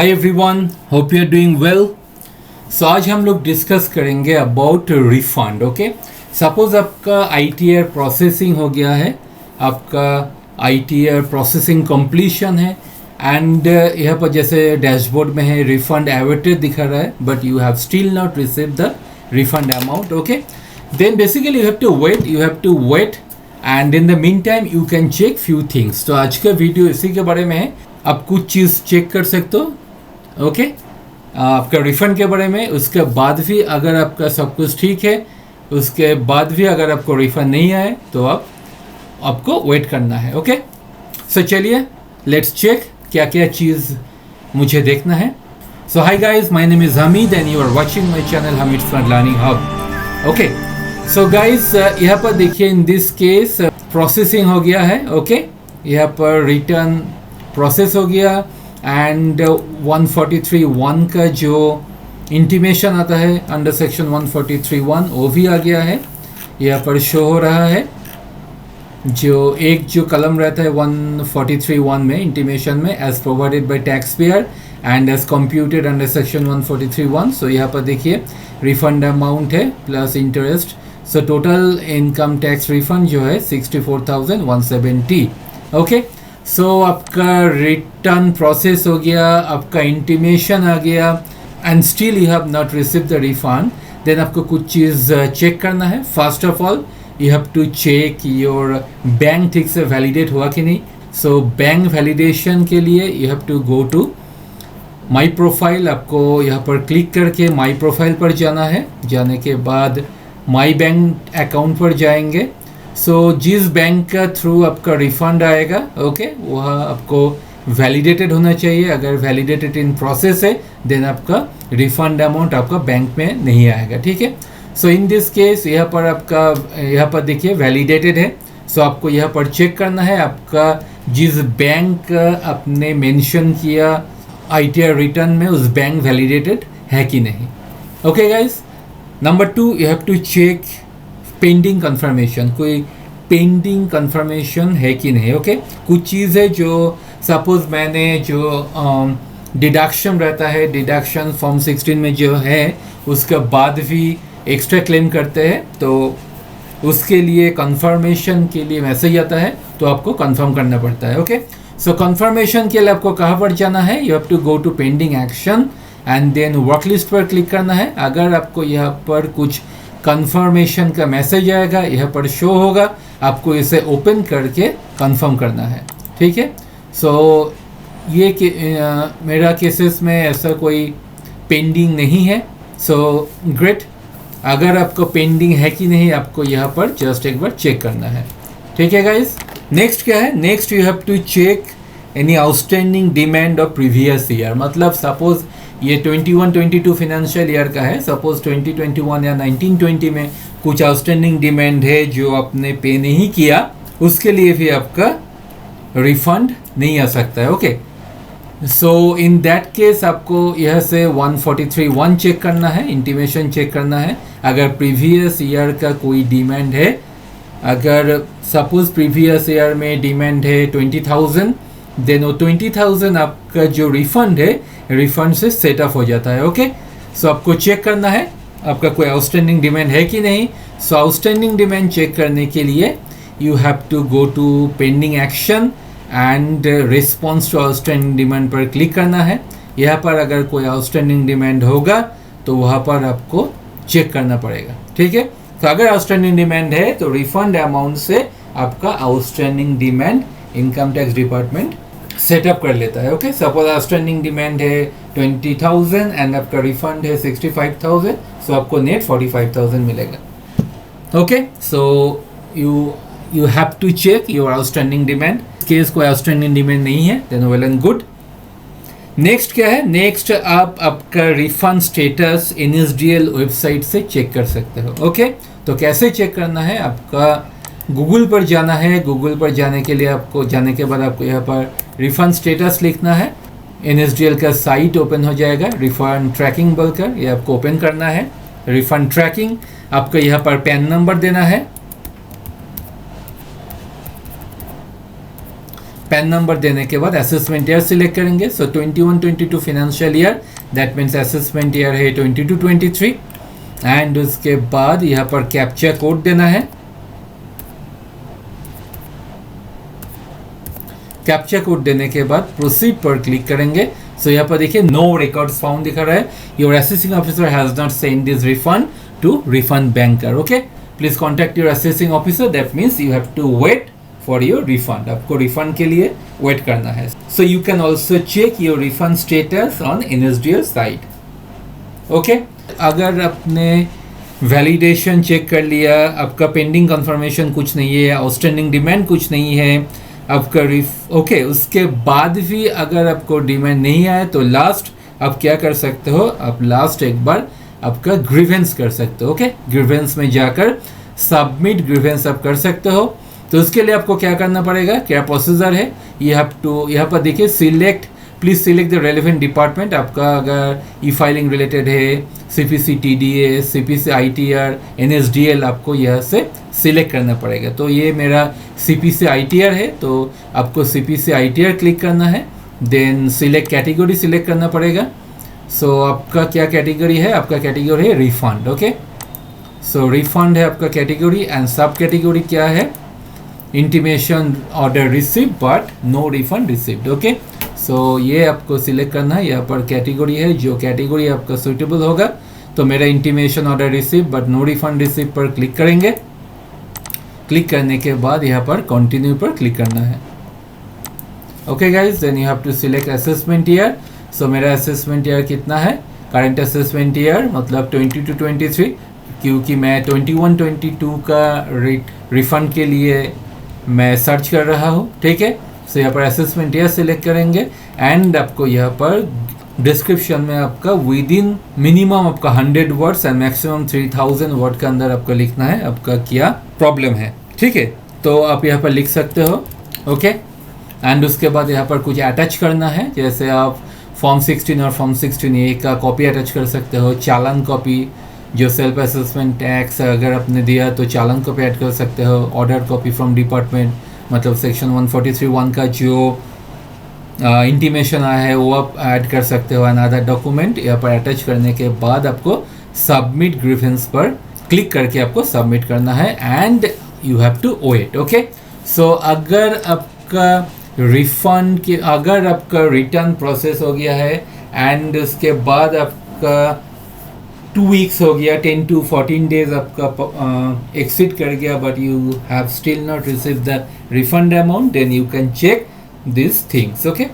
Hi everyone, hope you are doing well. So आज हम लोग डिस्कस करेंगे अबाउट रिफंड। ओके, सपोज आपका आईटीआर प्रोसेसिंग हो गया है, आपका आईटीआर प्रोसेसिंग कंप्लीशन है एंड यहाँ पर जैसे डैशबोर्ड में है रिफंड अवेटेड दिखा रहा है, but you have still not receive the refund amount. Okay, then basically you have to wait and in the meantime you can check few things. तो आज का वीडियो इसी के बारे में है, आप कुछ चीज़ चेक कर सकते हो। ओके, आपका रिफंड के बारे में, उसके बाद भी अगर आपका सब कुछ ठीक है, उसके बाद भी अगर आपको रिफंड नहीं आए तो आपको वेट करना है। ओके, सो चलिए लेट्स चेक क्या क्या चीज़ मुझे देखना है। So hi guys, my name is Hamid and you are watching my channel Hamid for learning hub. Okay, so guys यहाँ पर देखिए, इन दिस केस प्रोसेसिंग हो गया है। ओके, यहाँ पर रिटर्न प्रोसेस हो गया एंड 143(1) का जो इंटीमेशन आता है अंडर सेक्शन 143(1) वो भी आ गया है। यहाँ पर शो हो रहा है जो कलम रहता है 143(1) में इंटीमेशन में, as provided by taxpayer and as computed under section 143(1). So यहाँ पर देखिए रिफंड अमाउंट है plus interest, so total income tax refund जो है 64,170। ओके, सो आपका रिटर्न प्रोसेस हो गया, आपका इंटीमेशन आ गया and still you have not receive the refund. Then आपको कुछ चीज़ चेक करना है। First of all you have to check your bank ठीक से वैलिडेट हुआ कि नहीं। सो बैंक वैलिडेशन के लिए you have to go to my profile. आपको यहाँ पर क्लिक करके माई प्रोफाइल पर जाना है। जाने के बाद माई बैंक अकाउंट पर जाएंगे। सो जिस बैंक का थ्रू आपका रिफंड आएगा, ओके, वह आपको वैलिडेटेड होना चाहिए। अगर वैलिडेटेड इन प्रोसेस है देन आपका रिफंड अमाउंट आपका बैंक में नहीं आएगा। ठीक है, सो इन दिस केस यहाँ पर देखिए वैलिडेटेड है। सो आपको यहाँ पर चेक करना है आपका जिस बैंक आपने मेंशन किया आईटीआर रिटर्न में, उस बैंक वैलिडेटेड है कि नहीं। Okay guys, number 2 you have to check pending confirmation, कोई पेंडिंग कंफर्मेशन है कि नहीं। ओके, कुछ चीज़ है जो सपोज मैंने जो डिडक्शन रहता है, डिडक्शन फॉर्म 16 में जो है, उसके बाद भी एक्स्ट्रा क्लेम करते हैं, तो उसके लिए कंफर्मेशन के लिए मैसेज आता है, तो आपको कंफर्म करना पड़ता है। ओके, सो कंफर्मेशन के लिए आपको कहाँ पर जाना है, you have to go to pending action and then work list पर क्लिक करना है। अगर आपको यहाँ पर कुछ कंफर्मेशन का मैसेज आएगा, यहाँ पर शो होगा, आपको इसे ओपन करके कंफर्म करना है। ठीक है, सो ये मेरा केसेस में ऐसा कोई पेंडिंग नहीं है। सो ग्रेट, अगर आपको पेंडिंग है कि नहीं आपको यहाँ पर जस्ट एक बार चेक करना है। ठीक है गाइस, नेक्स्ट क्या है, next you have to check any outstanding demand of previous year. मतलब सपोज ये 21-22 फाइनेंशियल ईयर का है, सपोज 2021 या 19-20 में कुछ आउटस्टैंडिंग डिमांड है जो आपने पे नहीं किया, उसके लिए भी आपका रिफंड नहीं आ सकता है। Okay, so in that case आपको यह से 143(1) चेक करना है, इंटीमेशन चेक करना है। अगर प्रीवियस ईयर का कोई डिमांड है, अगर सपोज प्रीवियस ईयर में डिमांड है 20,000, देन वो 20,000 आपका जो रिफंड है, रिफंड से सेट अप हो जाता है। ओके, सो आपको चेक करना है आपका कोई आउटस्टैंडिंग डिमांड है कि नहीं। सो आउटस्टैंडिंग डिमांड चेक करने के लिए you have to go to pending action and response to outstanding demand पर क्लिक करना है। यहाँ पर अगर कोई आउटस्टैंडिंग डिमांड होगा तो वहाँ पर आपको चेक करना पड़ेगा। ठीक है, तो अगर आउटस्टैंडिंग डिमांड है तो रिफंड अमाउंट से आपका outstanding demand income tax department setup कर लेता है। ओके, सपोज आउटस्टैंडिंग डिमांड है 20,000 एंड आपका रिफंड है 65,000, सो आपको नेट 45,000 मिलेगा। Okay, so you have to check your outstanding demand. Case कोई आउटस्टैंडिंग डिमांड नहीं है, then well and good. Next क्या है, नेक्स्ट आप आपका रिफंड स्टेटस NSDL वेबसाइट से चेक कर सकते हो। ओके, तो कैसे चेक करना है, आपका गूगल पर जाना है। गूगल पर जाने के लिए आपको जाने के बाद आपको यहाँ पर रिफंड स्टेटस लिखना है। NSDL का साइट ओपन हो जाएगा, रिफंड ट्रैकिंग बोलकर, ये आपको ओपन करना है। रिफंड ट्रैकिंग, आपको यहाँ पर पैन नंबर देना है। पैन नंबर देने के बाद असेसमेंट ईयर सिलेक्ट करेंगे। सो 21-22 financial year, that means assessment year है 22-23। एंड उसके बाद यहाँ पर कैप्चा कोड देना है। कैप्चा कोड देने के बाद प्रोसीड पर क्लिक करेंगे। सो यहाँ पर देखिए नो रिकॉर्ड्स फाउंड दिखा रहा है, your assessing officer has not send this refund to refund banker. Okay, please contact your assessing officer, that means you have to wait for your refund. आपको refund के लिए वेट करना है। So you can also check your refund status on NSDL site. Okay, अगर आपने validation check कर लिया, आपका पेंडिंग कंफर्मेशन कुछ नहीं है, आउटस्टैंडिंग डिमांड कुछ नहीं है, आपका ओके, उसके बाद भी अगर आपको डिमांड नहीं आया तो लास्ट आप क्या कर सकते हो, आप लास्ट एक बार आपका ग्रीवेंस कर सकते हो। ओके, ग्रीवेंस में जाकर सबमिट ग्रीवेंस आप कर सकते हो। तो उसके लिए आपको क्या करना पड़ेगा, क्या प्रोसीजर है, यू हैव टू, यहाँ पर देखिए select, please select the relevant department. आपका अगर ई फाइलिंग रिलेटेड है, CPC TDS, CPC ITR, NSDL, आपको यहाँ से सिलेक्ट करना पड़ेगा। तो ये मेरा CPC ITR है, तो आपको CPC ITR क्लिक करना है। देन सिलेक्ट कैटेगरी सिलेक्ट करना पड़ेगा। सो आपका क्या कैटेगरी है, आपका कैटेगरी है रिफंड। ओके, सो रिफंड है आपका कैटेगरी। एंड सब कैटेगरी क्या है, intimation order receive but no refund received. Okay, so ये आपको सिलेक्ट करना है। यहाँ पर कैटेगरी है, जो कैटेगरी आपका सुटेबल होगा। तो मेरा intimation order receive but no refund receive पर क्लिक करेंगे। क्लिक करने के बाद यहाँ पर कंटिन्यू पर क्लिक करना है। Okay guys, then you have to select assessment year. सो मेरा असेसमेंट ईयर कितना है, करंट असेसमेंट ईयर मतलब 22-23, क्योंकि मैं 21-22 का रिफंड के लिए मैं सर्च कर रहा हूँ। ठीक है, सो यहाँ पर असेसमेंट ईयर सिलेक्ट करेंगे। एंड आपको यहाँ पर डिस्क्रिप्शन में आपका विद इन मिनिमम आपका 100 वर्ड्स एंड मैक्सिमम 3000 वर्ड के अंदर आपको लिखना है आपका क्या प्रॉब्लम है। ठीक है, तो आप यहाँ पर लिख सकते हो। ओके, एंड उसके बाद यहाँ पर कुछ अटैच करना है, जैसे आप फॉर्म 16 और फॉर्म 16A का कॉपी अटैच कर सकते हो, चालान कॉपी, जो सेल्फ असेसमेंट टैक्स अगर आपने दिया तो चालान कॉपी ऐड कर सकते हो, ऑर्डर कॉपी फ्रॉम डिपार्टमेंट मतलब सेक्शन 143(1) का जो इंटीमेशन आया है वो आप ऐड कर सकते हो। अनदर डॉक्यूमेंट यहाँ पर अटैच करने के बाद आपको सबमिट ग्रीवेंस पर क्लिक करके आपको सबमिट करना है। And you have to wait. Okay, so अगर आपका रिफंड के, अगर आपका रिटर्न प्रोसेस हो गया है एंड उसके बाद आपका 2 वीक्स हो गया, 10 to 14 डेज आपका एक्सिट कर गया, but you have still not receive the refund amount, then you can check this things. Okay,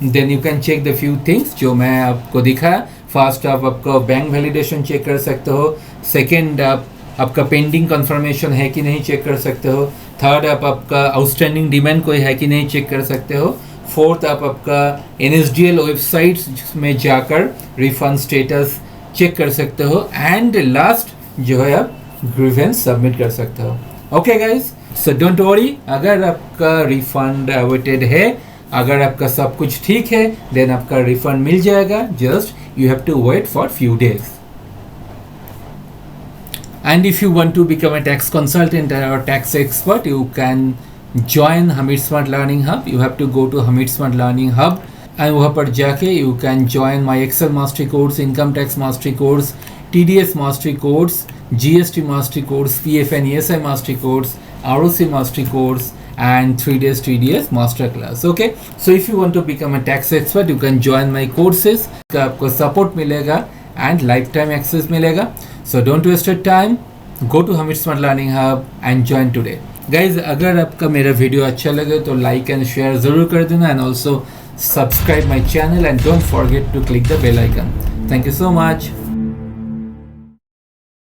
then you can check the few things जो मैं आपको दिखाया। फर्स्ट आप आपका बैंक वैलिडेशन चेक कर सकते हो। सेकेंड, आप आपका पेंडिंग कंफर्मेशन है कि नहीं चेक कर सकते हो। थर्ड, आप आपका आउटस्टैंडिंग डिमांड कोई है कि नहीं चेक कर सकते हो। फोर्थ, आप आपका NSDL वेबसाइट में जाकर रिफंड स्टेटस चेक कर सकते हो। एंड लास्ट जो है आप ग्रीवेंस सबमिट कर सकते हो। Okay guys, so don't worry, अगर आपका रिफंड अवेटेड है, अगर आपका सब कुछ ठीक है, देन आपका रिफंड मिल जाएगा। Just you have to wait for few days. And if you want to become a tax consultant or tax expert, you can join Hamid Smart Learning Hub. You have to go to Hamid Smart Learning Hub and वहाँ पर जाके you can join my Excel Mastery course, Income Tax Mastery course, TDS Mastery course, GST Mastery course, PF and ESI Mastery course, ROC Mastery course and 3 days TDS Master class. Okay, so if you want to become a tax expert, you can join my courses. आपको support मिलेगा and lifetime access मिलेगा. So don't waste your time. Go to Hamid Smart Learning Hub and join today. Guys, अगर आपका मेरा video अच्छा लगे तो like and share ज़रूर कर देना and also subscribe my channel and don't forget to click the bell icon. Thank you so much.